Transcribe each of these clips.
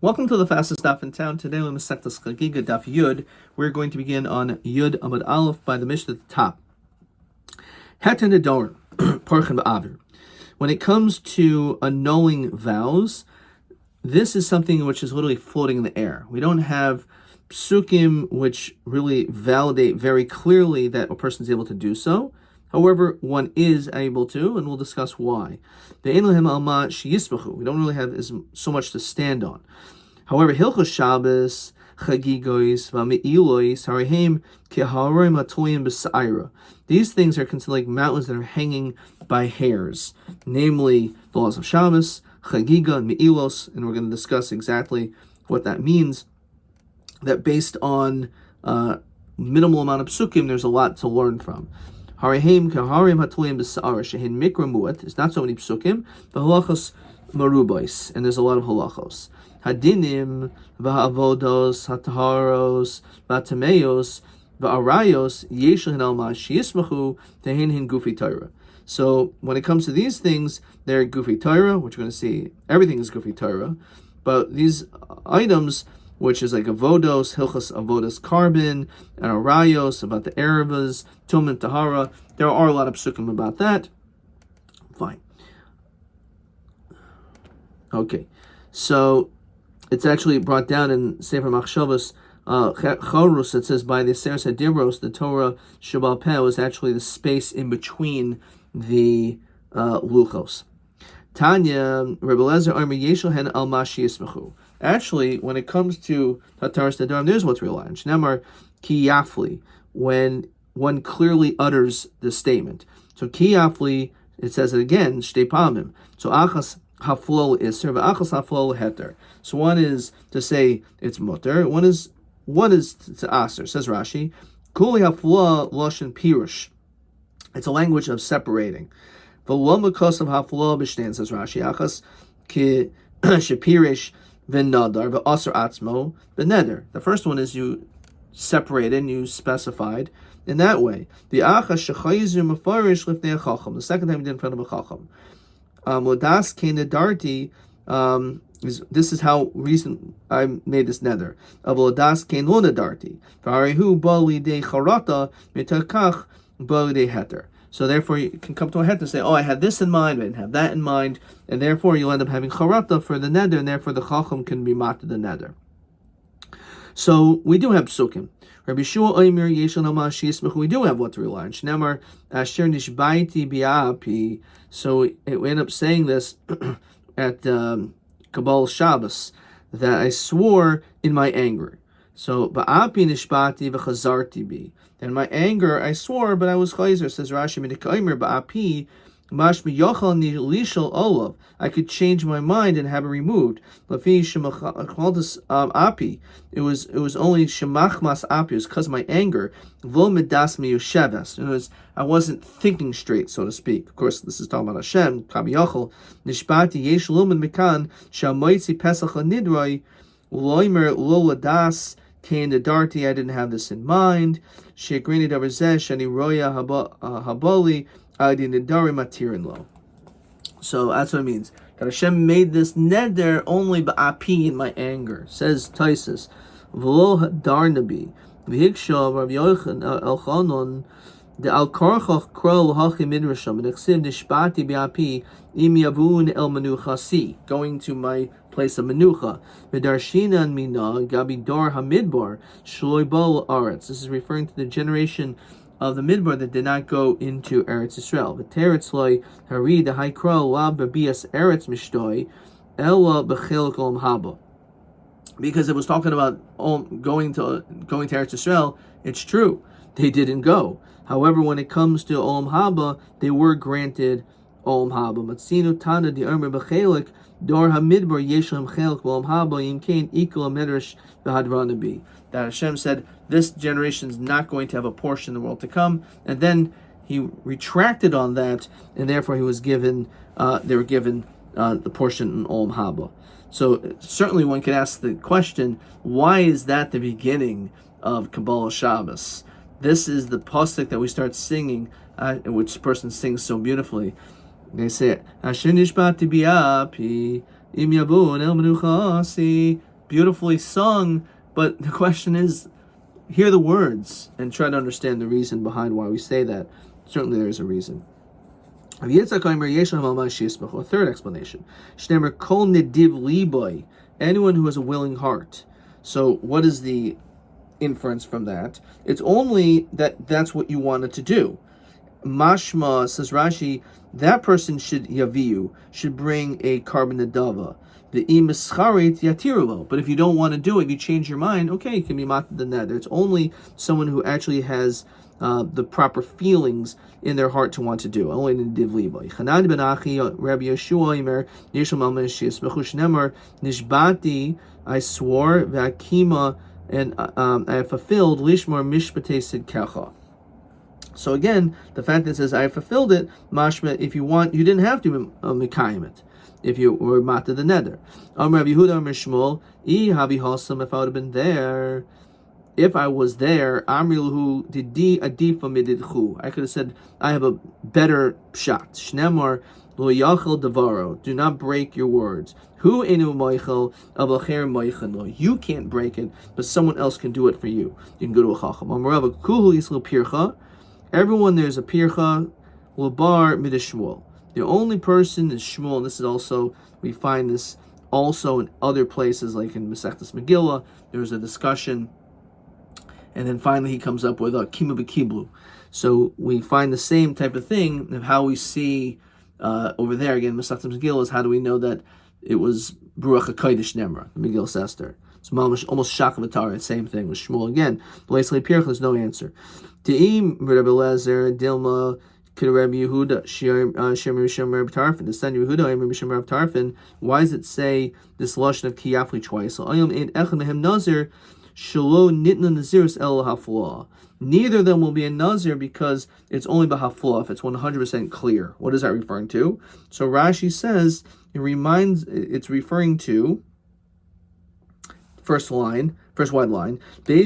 Welcome to the fastest daf in town. Today we're Masechta Chagigah daf Yud. We're going to begin on Yud Amud Aleph by the Mishnah at the top. Heter Nedorim, Parchin Ba'avir. When it comes to annulling vows, this is something which is literally floating in the air. We don't have psukim which really validate very clearly that a person is able to do so. However, one is able to, and we'll discuss why. We don't really have so much to stand on. However, Hilchos Shabbos, Chagigos, V'Me'ilos, Harahem, Keharim Atoyim B'Sa'ira. These things are considered like mountains that are hanging by hairs, namely the laws of Shabbos, Chagigah, and Me'ilos, and we're going to discuss exactly what that means. That based on minimal amount of psukim, there's a lot to learn from. Harehim kaharim hatulim b'sa'ara shehin mikra muat. There's not so many psukim. V'halachos marubais, and there's a lot of halachos. Hadinim v'havodos hataharos v'atameos v'arayos yeshel hinal ma'ashiyismachu tehin hin gufi Torah. So when it comes to these things, they're gufi Torah, which we're going to see. Everything is gufi Torah, but these items, which is like avodos, hilchos avodos carbon, and arayos, about the erevas, tum and tahara. There are a lot of psukim about that. Fine. Okay. So, it's actually brought down in Sefer Machshavos, Chorus, it says, by the Seres HaDibros, the Torah Shabbat Peh was actually the space in between the luchos. Tanya, Rebbe Lezer, Armi Yeshel Hen Al Mashi Yismachu. Actually, when it comes to Hataras Nedarim, there's what to rely on. Shnemar ki yafli, when one clearly utters the statement. So ki yafli, it says it again, shtei pamim. So achas haflo iser, v'achas haflo heter. So one is to say it's mutter, one is to aser. Says Rashi, kuli haflo loshen pirush. It's a language of separating. V'lo mekos of haflo b'shnein, says Rashi, achas ki shepirish v'nadar v'asar atzmo v'neder. The first one is you separated and you specified in that way. The achas shechayzer mefarish lifnei chacham. The second time you did in front of a chacham. Modas kein nedarti. This is how recent I made this nether. Avodas kein lo nedarti. V'arehu ba lidei charata mitakach ba lidei heter. So therefore, you can come to a head and say, oh, I had this in mind, I didn't have that in mind, and therefore you'll end up having charata for the neder, and therefore the chacham can be mated the neder. So we do have psukim. Rabbi Shua Omer Yeshel Nama Shiyismechu. We do have what to rely on. Shnemar Asher Nishbaiti Bi'api. So we end up saying this at Kabbalah Shabbos, that I swore in my anger. So Ba'api Nishbati V'chazarti Bi. In my anger, I swore, but I was chayzer. Says Rashi, "Midikaimer ba'api mash miyochal nilishal olav." I could change my mind and have it removed. Lafi shemachmaltas api. It was only shemachmas api. It was because of my anger. Vo midas miyusheves. In other words, I wasn't thinking straight, so to speak. Of course, this is talking about Hashem. Kabiyochal nishbati yesh lumen mikan shamoitzi pesach nidroi loimer lo ladas. Kain the darti, I didn't have this in mind. Shekrini davarzesh ani roya haboli adi nidari matirin lo. So that's what it means. That Hashem made this neder only ba'api in my anger. Says Taisus, v'lo darnabi v'hikshav Rabbi Yochanan Elchanon the al karchach krol hachim midrasham and eksiv nishbati ba'api im yavun el menuchasi, going to my place of menucha. Medarshinan mina gabi dor hamidbar shloi bo aretz. This is referring to the generation of the midbar that did not go into Eretz Yisrael. V'teretz loy harid haikro lab bebias Eretz mishtoi ella bechilk olam haba. Because it was talking about going to Eretz Yisrael. It's true, they didn't go. However, when it comes to olam haba, they were granted olam haba. Matzinu tana di omer bechelik dor hamidbar yeshem chelik olam haba yimkein ikol medrash v'hadranabi. That Hashem said this generation is not going to have a portion in the world to come, and then He retracted on that, and therefore He was given. They were given the portion in olam haba. So certainly one could ask the question: why is that the beginning of Kabbalah Shabbos? This is the pasuk that we start singing, which person sings so beautifully. They say, "Asher nishbati bi'api im yavun el menuchasi beautifully sung, but the question is, hear the words and try to understand the reason behind why we say that. Certainly there is a reason. A third explanation. Anyone who has a willing heart. So what is the inference from that? It's only that that's what you wanted to do. Mashma, says Rashi, that person should bring a carbon nadava. The imischarit yatirulo. But if you don't want to do it, you change your mind, okay, it can be matzah the neder. It's only someone who actually has the proper feelings in their heart to want to do. Only in divliboy. Chanani ben Achi, Rabbi Yeshua Imer, Yeshua Malmesh Yismechu Shnemar, Nishbati, I swore, Vakima, and I have fulfilled Lishmar Mishpatei Sidkecha. So again, the fact that it says I have fulfilled it, mashma, if you want, you didn't have to mekayim it if you were matzah the neder. Rabbi Yehuda Amar Shmuel, havi hasam, if I would have been there, if I was there, Amriluhu didi adifa mididchu. I could have said I have a better shot. Shnemar lo yachel davaro. Do not break your words. Hu enu moichel avacher moichen lo. You can't break it, but someone else can do it for you. You can go to a chacham. Amarav kuhu yislu pircha. Everyone there's a pircha, labar midishmuel. The only person is Shmuel, and this is also, we find this also in other places, like in Masechtas Megillah, there's a discussion, and then finally he comes up with a kima b'kiblu. So we find the same type of thing of how we see over there, again, Masechtas Megillah, is how do we know that it was Baruch HaKodesh Nemra, the Megillah Esther. It's almost Shakavatara, same thing with Shmuel again. B'leisli pircha, there's no answer. Te'im Rabbi Lezer Dilma Rabbi Yehuda Shem Rabbi Tarfin. The son Yehuda Rabbi Shem Rabbi Tarfin. Why does it say this lashon of kiyafli twice? So ayom ein echad mehem nazir shelo nitna nazirus el hafla. Neither of them will be a nazir because it's only b'hafla if it's 100% clear. What is that referring to? So Rashi says it's referring to first wide line. Two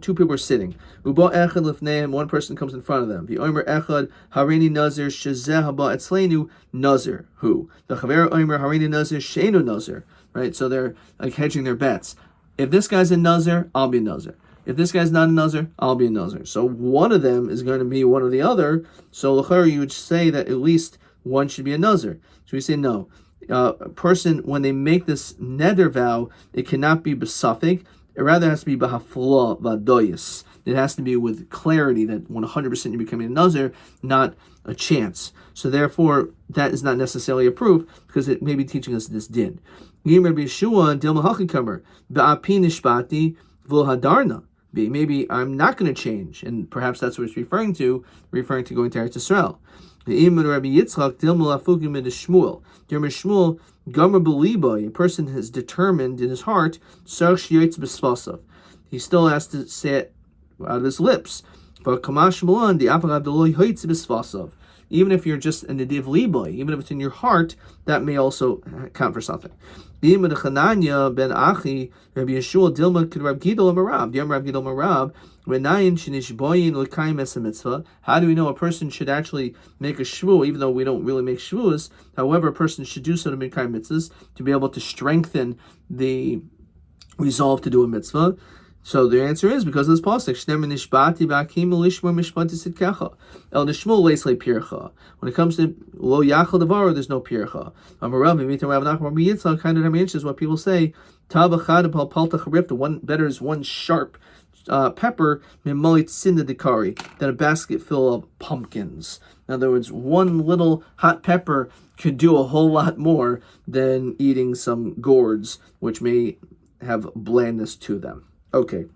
people are sitting. One person comes in front of them. The Omer Echad Harini Nazir Shezeh Haba Etzleinu Nazir. Who? The Chaver Omer Harini Nazir Sheinu Nazir. Right? So they're like hedging their bets. If this guy's a Nazir, I'll be a Nazir. If this guy's not a Nazir, I'll be a Nazir. So one of them is going to be one or the other. So l'chayr, you would say that at least one should be a Nazir. So we say no. A person, when they make this neder vow, it cannot be b'safik. It rather has to be b'hafla v'adoyis. It has to be with clarity that 100% you're becoming a nazir, not a chance. So therefore, that is not necessarily a proof because it may be teaching us this din. Maybe I'm not going to change, and perhaps that's what it's referring to going to Eretz Yisrael. Rabbi Yitzchak Dilma Lafukim in Shmuel. Shmuel Gomer Beliba. A person has determined in his heart. He still has to say it out of his lips. But Kamash Malan the Apagabdoloi Hoitz Bisvasav. Even if you're just a Nediv Liboy, even if it's in your heart, that may also count for something. Ibn Chananya ben Achi, Rabbi Yeshua Dilma could Rab Gidol Marab, Yom Rab Gidol Marab, Renayin Shinishboyin Lekaim Esa Mitzvah. How do we know a person should actually make a shvu, even though we don't really make shvus? However, a person should do so to make mitzvahs, to be able to strengthen the resolve to do a mitzvah. So the answer is because of this pasuk. When it comes to lo yachal devaro, there's no pircha. Kind of is what people say. The one better is one sharp pepper than a basket full of pumpkins. In other words, one little hot pepper could do a whole lot more than eating some gourds, which may have blandness to them. Okay,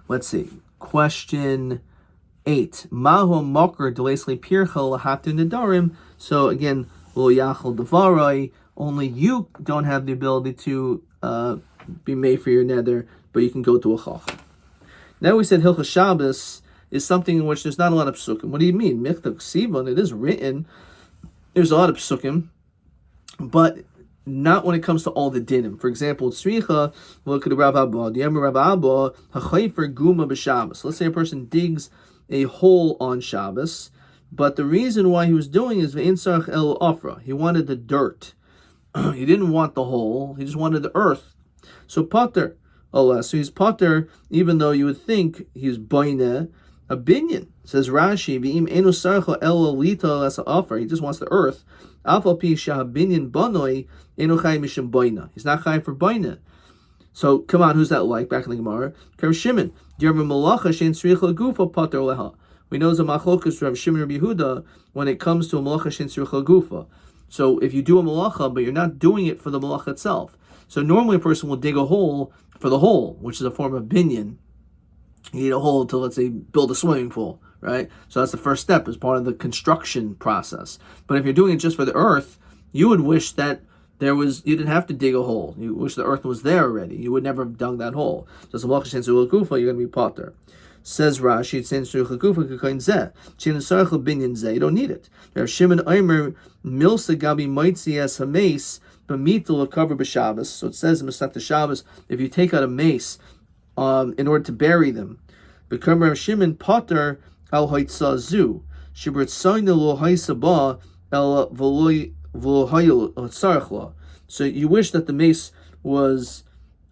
let's see. Question 8. Mahu mokr delesli pircha lahatin nedarim. So again, lo yachal devarai. Only you don't have the ability to be made for your nether, but you can go to a chacham. Now we said Hilchos Shabbos is something in which there's not a lot of psukim. What do you mean? Michtav ksivon, it is written. There's a lot of psukim, but not when it comes to all the dinim. For example, tzricha, look at the Rav Abba, the Emir Rav Abba, hachayfer guma b'Shabbos. Let's say a person digs a hole on Shabbos, but the reason why he was doing is v'in sarach el afra. He wanted the dirt. He didn't want the whole, he just wanted the earth. So pater, so he's pater, even though you would think he's boine a binyan. Says Rashi, v'im enu sarcha elo lita as offer. He just wants the earth. Alpha pi shahabinyan banoi enu chay mishim boina. He's not chay for boina. So come on, who's that like? Back in the Gemara, Rav Shimon. We know it's a machlokus Rav Shimon or Yehuda when it comes to a malacha shein tzricha gufa. So if you do a malacha, but you're not doing it for the malacha itself. So normally a person will dig a hole for the hole, which is a form of binyan. You need a hole to, let's say, build a swimming pool, right? So that's the first step, as part of the construction process. But if you're doing it just for the earth, you would wish that you didn't have to dig a hole. You wish the earth was there already. You would never have dug that hole. So as a malacha shein tzricha gufa, you're going to be potter. Says Rashi, it's saying tzricha gufa k'kain zeh. Shein tzricha binyan zeh. You don't need it. Rav Shimon Omer milsa gabi moitzi es hameis b'mitel cover b'Shabbos. So it says in Masechta Shabbos, if you take out a mace in order to bury them, become Rav Shimon potter al haitzah zu shibrat soina lo haisa ba el v'loy v'lohayil. So you wish that the mace was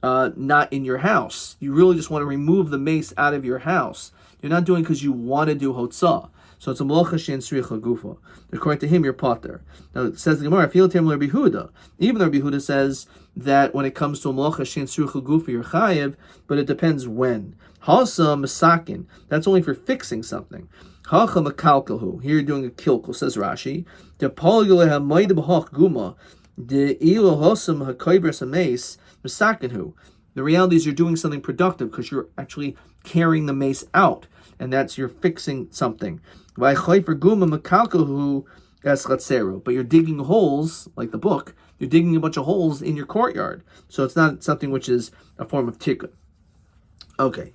not in your house. You really just want to remove the mace out of your house. You're not doing because you want to do hotzah. So it's a malacha shein tzricha gufa. According to him, you're potter. Now it says the Gemara, feel tim Rabbi Yehuda. Even Rabbi Yehuda says that when it comes to a malacha shein tzricha gufa, you're chayev, but it depends when. Hasa masakin. That's only for fixing something. Hacha makalkalhu. Here you're doing a kilkel. Says Rashi. De polgule ha maide b'hach guma. De ilo hosam hakayvers hameis masakinhu. The reality is you're doing something productive because you're actually carrying the mace out, and that's you're fixing something. But you're digging holes, like the book, you're digging a bunch of holes in your courtyard. So it's not something which is a form of tikkun. Okay.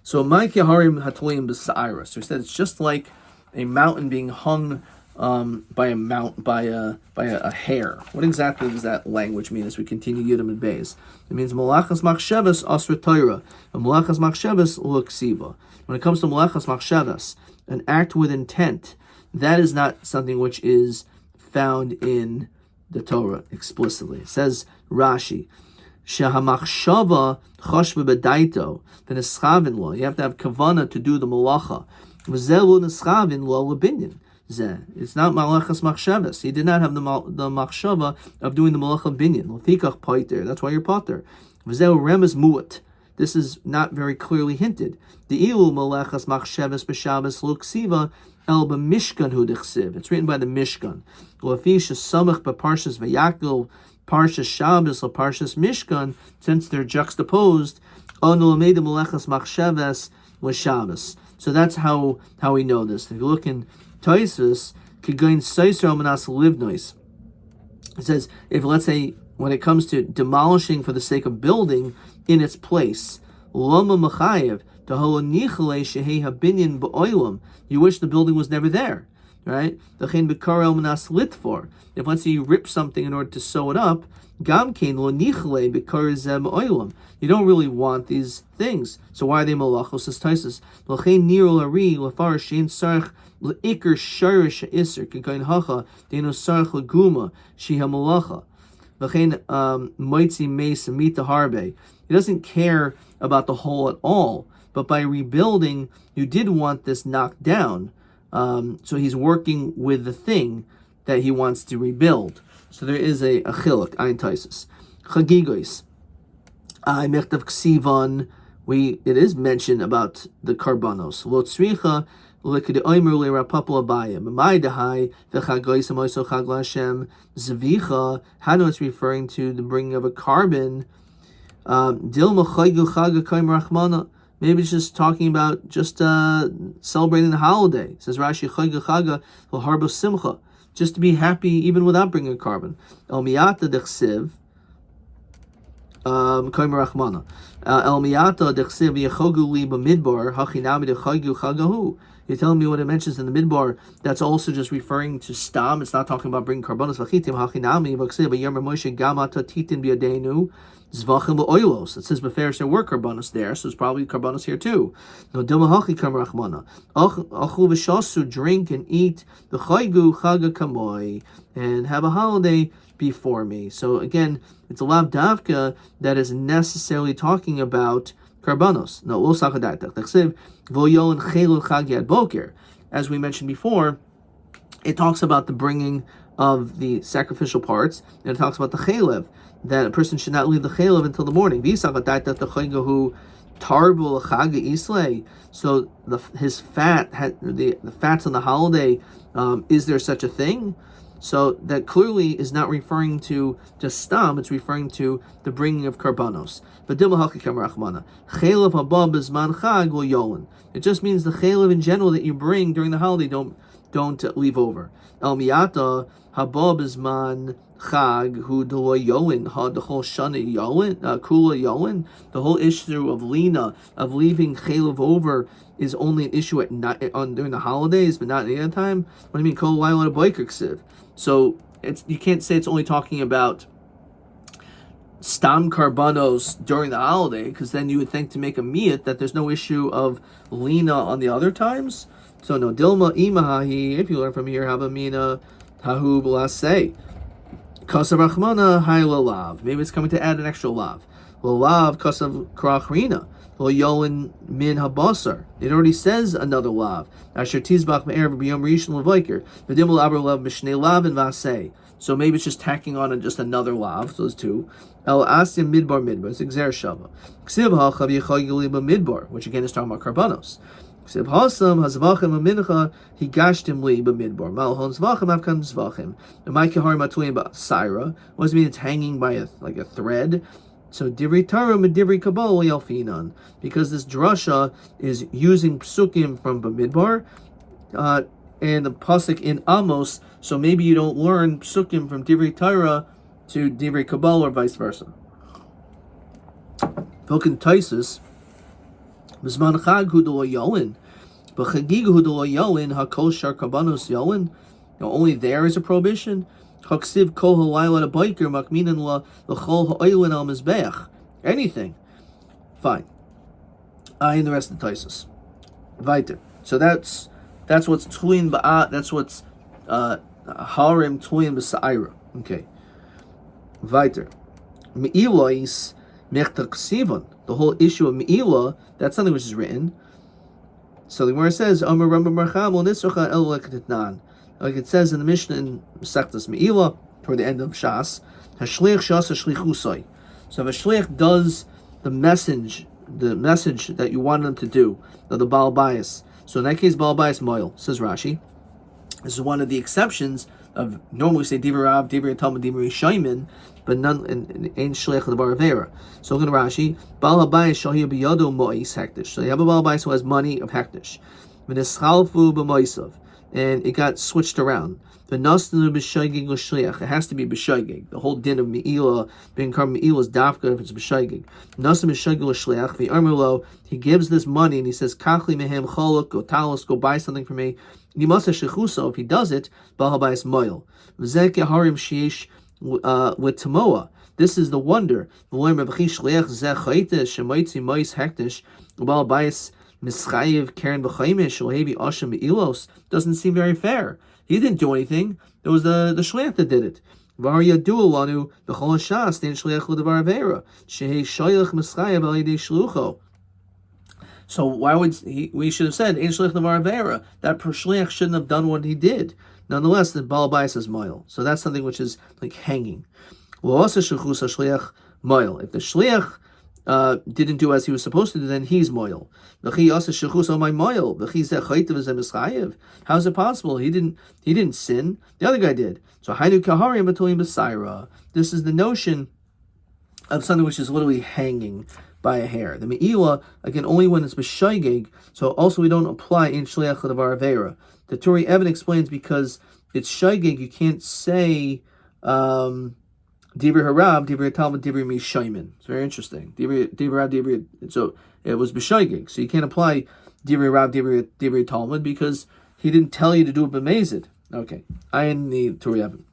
So my kiharim hatolim b'sa'ira. So he said it's just like a mountain being hung by a hair. What exactly does that language mean as we continue Yudam and Beis? It means malachas machshavas asra Torah, and malachas machshavas u'aksiva. When it comes to malachas machshavas, an act with intent, that is not something which is found in the Torah explicitly. It says Rashi, shehamachshava chashva b'daito v'neschavin lo. You have to have kavana to do the malacha. V'zelu neschavin lo lebinyan. It's not malachas machshavas. He did not have the machshava of doing the malacha binyan. L'fikach paiter. That's why you're pater. V'zeu remes muat. This is not very clearly hinted. The ilu malachas machshavas b'Shabbos luksiva el b'mishkan hu dichsiv. It's written by the Mishkan. L'fish samach b'parshas v'yakil parshas Shabbos l'parshas Mishkan. Since they're juxtaposed, anu l'meid malachas machshavas l'Shabbos. So that's how we know this. If you look in Tosfos, it says, if let's say when it comes to demolishing for the sake of building in its place, you wish the building was never there, right? If let's say you rip something in order to sew it up, you don't really want these things. So why are they malachos? Says Tosfos, L'ikr sharish iser k'kain hacha deino sarach leguma shiha malacha v'chein moitzi meis mita harbe. He doesn't care about the hole at all, but by rebuilding, you did want this knocked down. So he's working with the thing that he wants to rebuild. So there is a chiluk, ein Tosfos. Chagigah. I mechtav ksivan. It is mentioned about the karbanos. Lo tzricha. It's referring to the bringing of a carbon. Maybe it's just talking about just celebrating the holiday. It says Rashi Chagigah l'harbo simcha, just to be happy even without bringing a carbon. El miyata dechsiv kaimer rachmana. El miyata dechsiv yechogu li b'midbar hachinami dechagu chagahu. You're telling me what it mentions in the midbar, that's also just referring to stam. It's not talking about bringing karbanos vachitim hachinami v'ksiv v'yomer Moshe gamata titin b'yadenu zvachim v'oilos. It says b'ferish there were karbanos there, so it's probably karbanos here too. No dilma hachi kamer rachmana achu v'shasu, drink and eat the chaygu chaga kamoy, and have a holiday before me. So again, it's a lav davka that is necessarily talking about karbanos. No, as we mentioned before, it talks about the bringing of the sacrificial parts, and it talks about the chalev, that a person should not leave the chalev until the morning. So his fat, the fats on the holiday, is there such a thing? So that clearly is not referring to just stam, it's referring to the bringing of karbanos. It just means the chalev in general that you bring during the holiday, don't leave over. El miyata haba bizman chag hu delo yoin ha the whole shana yoin kula yoin. The whole issue of lina, of leaving chalev over, is only an issue at night during the holidays, but not at any other time. What do you mean kol laila biker ksiv? So you can't say it's only talking about stam karbanos during the holiday, because then you would think to make a miyat that there's no issue of lina on the other times. So no dilma imahahi. If you learn from here, habamina tahu b'lasei kasav rachmana hay lalav. Maybe it's coming to add an extra lav. Lalav kasav krachrina. Yoin min habasar. It already says another lav. Asher tizbach me'erev b'yom rishon levaker. V'dimul aber lav mishnei lav and vasei. So maybe it's just tacking on just another lav. So there's two. El asim midbar. It's exer shava. Ksiv hachav yichagili b'midbar, which again is talking about karbanos. Ksiv hasam hazvachim amincha higashtim li b'midbar. Malhon zvachim avkan zvachim. The ma'ikahar matuyim ba'saira. What does it mean? It's hanging by a thread. So divri taram and divri kabbalah yalfinan, because this drasha is using psukim from Bamidbar and the pasuk in Amos. So maybe you don't learn psukim from divri Torah to divri kabbalah or vice versa. Vilkin Taisus Bizman Chag hu delo yoin, but Chagigah hu delo yoin hakol shar kabbanos yoin. Only there is a prohibition. Haksiv kol halayla biker makminan la l'chol ha'oilin al mizbeach. Anything, fine. In the rest of the Taisus, weiter. So that's what's tuin ba'at. That's what's harim tuin b'sa'ira. Okay, weiter. Me'ilois mechtaksivan. The whole issue of me'ilah, that's something which is written. So the Gemara says, Amar Rabbi Marcham lo nisracha el lekatitnan. Like it says in the Mishnah in Masechtas Me'ilah, toward the end of Shas, Hashliach Shas Hashlichusai. So if a shliach does the message that you want him to do, the Baal Bayis. So in that case, Baal Bayis Moil, says Rashi. This is one of the exceptions of normally we say Divrei Rav, Divrei Talmud, Divrei Shaimin, but none in shliach of the Bar Avera. So look at Rashi, Baal Bayis Shahir Biyado Mois Hektish. So you have a Baal Bayis who has money of Hektish. V'neschalfu b'moisav. And it got switched around. It has to be b'shaygig. The whole din of me'ilah, being called me'ilah, is dafka if it's b'shaygig. Nasim b'shaygig l'shliach. V'yarmelo, he gives this money and he says, "Kachli mehem cholok, go talos, go buy something for me." He must have shechuso. If he does it, b'al habayis moil. V'zek yaharim sheish with tamoa. This is the wonder. V'loim revchi shliach zeh chayte shemoitzi mois hektish b'al habayis. Mischayev Karen B'chaimish Ohevi Asham Ilos doesn't seem very fair. He didn't do anything. It was the shliach that did it. Varya Dualanu B'chol Shas Tain Shliach L'Davar Avera Shehei Shoyach Mischayev Al Yidei Shlucho. So why would we should have said Ein Shliach L'Davar Avera? That shliach shouldn't have done what he did. Nonetheless, the Baal Bayis is moil. So that's something which is like hanging. Well, also Shechus Shliach moil. If the shliach didn't do as he was supposed to do, then he's moil. How's it possible? He didn't sin. The other guy did. So this is the notion of something which is literally hanging by a hair. The me'ilah, again, only when it's b'shaygig. So also we don't apply in shliach l'davar avera. The Turi Evan explains because it's shaygig, you can't say Divrei Harab, Divrei Talmud, Divrei Mishaymin. It's very interesting. Divrei Rab, Divrei. So it was b'shaygig. So you can't apply Divrei Rab, Divrei Talmud because he didn't tell you to do it b'mezid. Okay, I in the Turi Evan.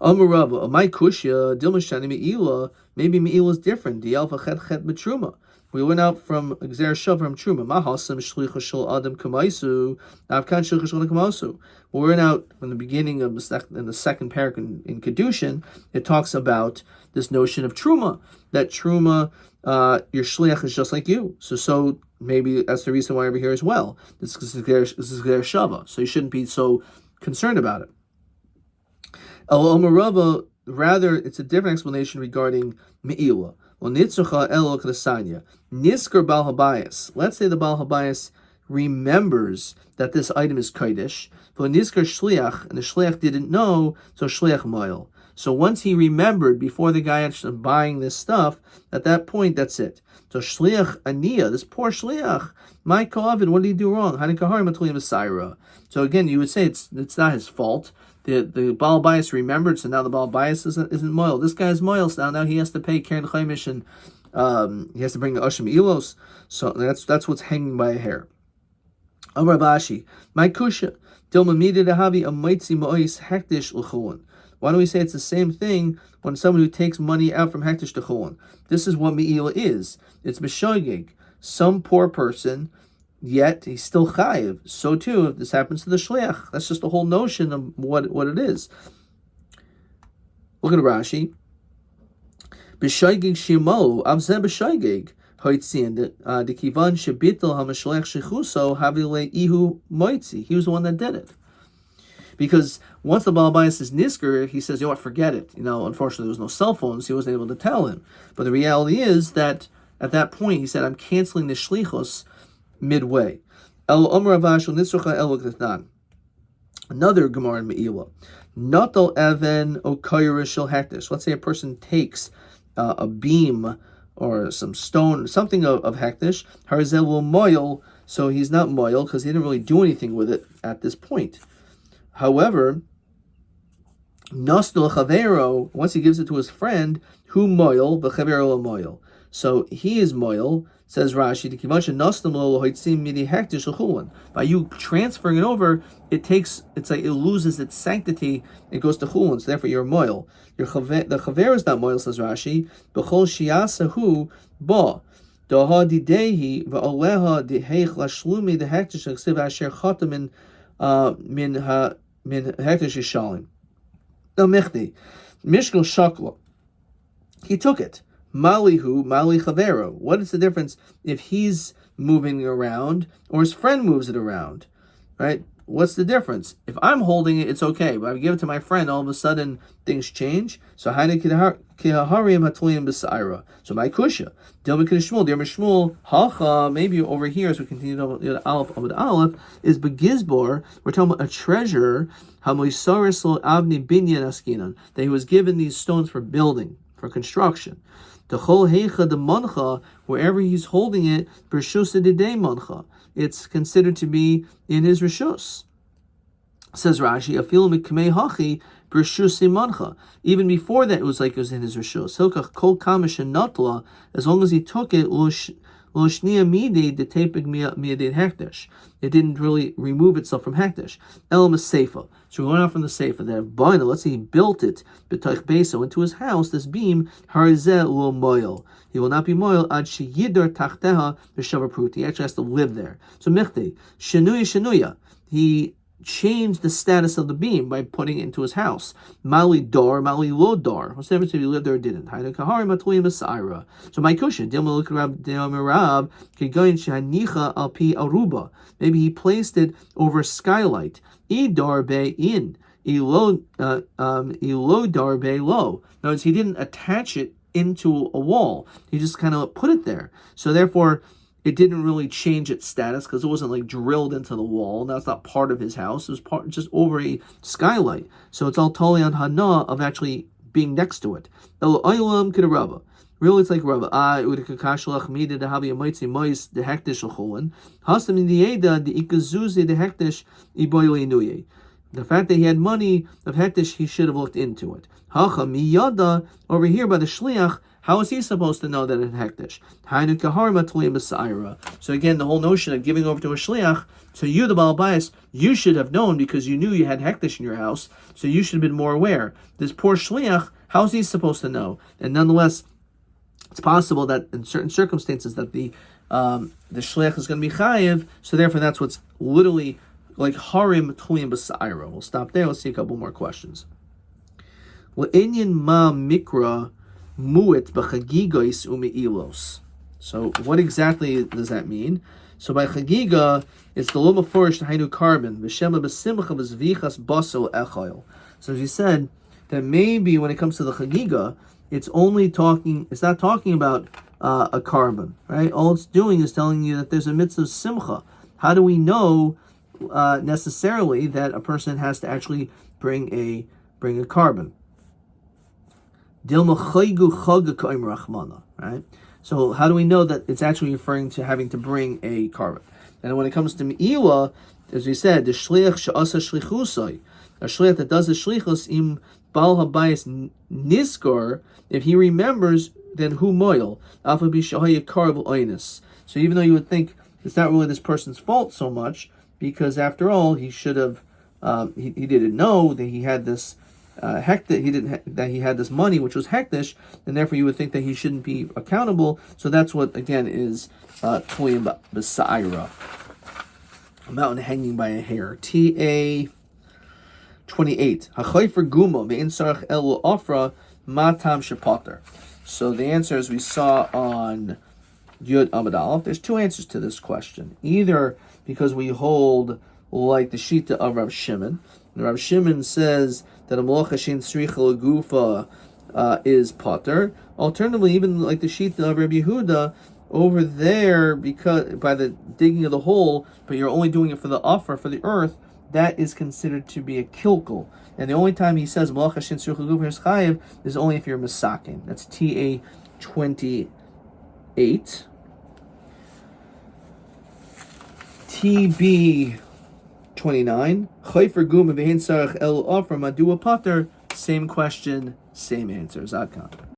Amar Rava, my kushya dilmashani me'ilah. Maybe me'ilah is different. The alpha chet betruma. We went out from Gzer Shav from Truma. Mahasam Shlicha Shel Adam Kamaisu. Avkan Shlicha Shel Kamasu. We went out from the beginning of the second paragraph in Kedushin. It talks about this notion of Truma. That Truma, your Shliach is just like you. So maybe that's the reason why over here as well. This is Gzer Shava. So you shouldn't be so concerned about it. El Omer Rava, rather, it's a different explanation regarding Me'ila. Nisker Bal Habayis. Let's say the Bal Habayis remembers that this item is Kodesh. Nisker Shliach, and the Shliach didn't know, so Shliach Moil. So once he remembered before the guy actually buying this stuff, at that point, that's it. So Shliach Aniyah, this poor Shliach, my Kovid, what did he do wrong? So again, you would say it's not his fault. The Baal Bias remembered, so now the Baal Bias isn't moil. This guy's moil, so now he has to pay Karen Chaimish, and he has to bring the Ashim Ilos. So that's what's hanging by a hair. Amar Bashi, my kusha, Dilma Mida Dahavi Amaitzi Mois Hektish L'chuan. Why don't we say it's the same thing when someone who takes money out from Hektish to Chuan? This is what Me'ila is. It's Meshogeg. Some poor person, yet he's still chayiv. So too, if this happens to the shliach, that's just the whole notion of what it is. Look at Rashi. B'shaygig shimo avzeh b'shaygig hoitzin the kivan shebitel hamashliach shechuso havile ihu moitzi. He was the one that did it. Because once the Baal Bayis is nisker, he says, you know what, forget it. Unfortunately, there was no cell phones, so he wasn't able to tell him. But the reality is that at that point, he said, I'm canceling the shlichus midway. Another Gemara in Me'ila. Natal even okayra shel hektish. Let's say a person takes a beam or some stone, something of hektish. Harzel will moil, so he's not moil because he didn't really do anything with it at this point. However, Nostal Chavero, once he gives it to his friend, who moil, v'chavero moil. So he is moil, says Rashi, by you transferring it over, it's like it loses its sanctity, it goes to chulun, so therefore you're moil. The chaver is not moil, says Rashi, b'chol shiasahu ba. Daha didehi v'oleha diheich lashlumi the hektish chsiv asher chatamin min hektish yishalim. El michdi mishkel shakla. He took it. Malihu, Mali Chavero. What is the difference if he's moving around or his friend moves it around? Right? What's the difference? If I'm holding it, it's okay. But I give it to my friend, all of a sudden things change. So so my kusha. Hacha, maybe over here as we continue to Aleph, is Begizbor. We're talking about a treasure, that he was given these stones for building, for construction. The whole heicha de mancha, wherever he's holding it, bershus de mancha, it's considered to be in his rishus. Says Rashi, afil mikmei hachi bershus mancha. Even before that, it was like it was in his rishus. Hilkach kol kamish and natla, as long as he took it, loshnia mide de tepig miadid hektish. It didn't really remove itself from hektish. El seifa. So we went out from the seifa. Then let's say he built it b'toich beso into his house. This beam harizeh lo moil. He will not be moil ad sheyidor tachteha b'shavar prut. He actually has to live there. So michte shenuya. He changed the status of the beam by putting it into his house. Mali dar, mali lo dar. What's the difference if he lived there or didn't? So my kusha, maybe he placed it over skylight. Idar be in. Ilo dar be lo. In other words, he didn't attach it into a wall. He just kind of put it there. So therefore, it didn't really change its status because it wasn't like drilled into the wall. That's not part of his house. It was part just over a skylight. So it's all totally on hana of actually being next to it. Really, it's like Rabbi. The fact that he had money of hektish, he should have looked into it. Hacha miyada, over here by the shliach. How is he supposed to know that it's hektish? So again, the whole notion of giving over to a shliach, so you, the Baal Bayis, you should have known because you knew you had hektish in your house, so you should have been more aware. This poor shliach, how is he supposed to know? And nonetheless, It's possible that in certain circumstances that the shliach is going to be chayiv, so therefore that's what's literally like harim tluyim b'sa'ira. We'll stop there. Let's see a couple more questions. Le'inyan ma mikra mu'et b'chagigos u'me'ilos. So what exactly does that mean? So by Chagigah, it's the lo meforish hainu carbon v'shema b'simcha v'zvichas baso echayil. So as you said, that maybe when it comes to the Chagigah, it's not talking about a carbon, right? All it's doing is telling you that there's a mitzvah of simcha. How do we know necessarily that a person has to actually bring a carbon? Right? So how do we know that it's actually referring to having to bring a carbon? And when it comes to Me'ilah, as we said, the shliach she'asa shlichusai, a shliach that does the shlichus im bal habayis niskar, if he remembers, then hu moil alpha b'shahaya karv oinus. So even though you would think it's not really this person's fault so much, because after all, he should have, he didn't know that he had this that he had this money which was hektish, and therefore you would think that he shouldn't be accountable. So that's what again is tluyim b'sa'ira, a mountain hanging by a hair. TA 28. Hachayfer guma ve'in sarach el ofra matam shepater. So the answer, as we saw on Yud Amud Aleph, there's two answers to this question. Either because we hold like the Shita of Rav Shimon. Rav Shimon says that a malacha shein tzricha legufa is pater. Alternatively, even like the Shita of Rabbi Yehuda over there, because by the digging of the hole, but you're only doing it for the offer, for the earth, that is considered to be a kilkel. And the only time he says malacha shein tzricha legufa is chayiv is only if you're misakin. That's TA 28. TB 29. Chayfer guma ve'hen sarach el ofra madua pater. Same question, same answer. Zadkan.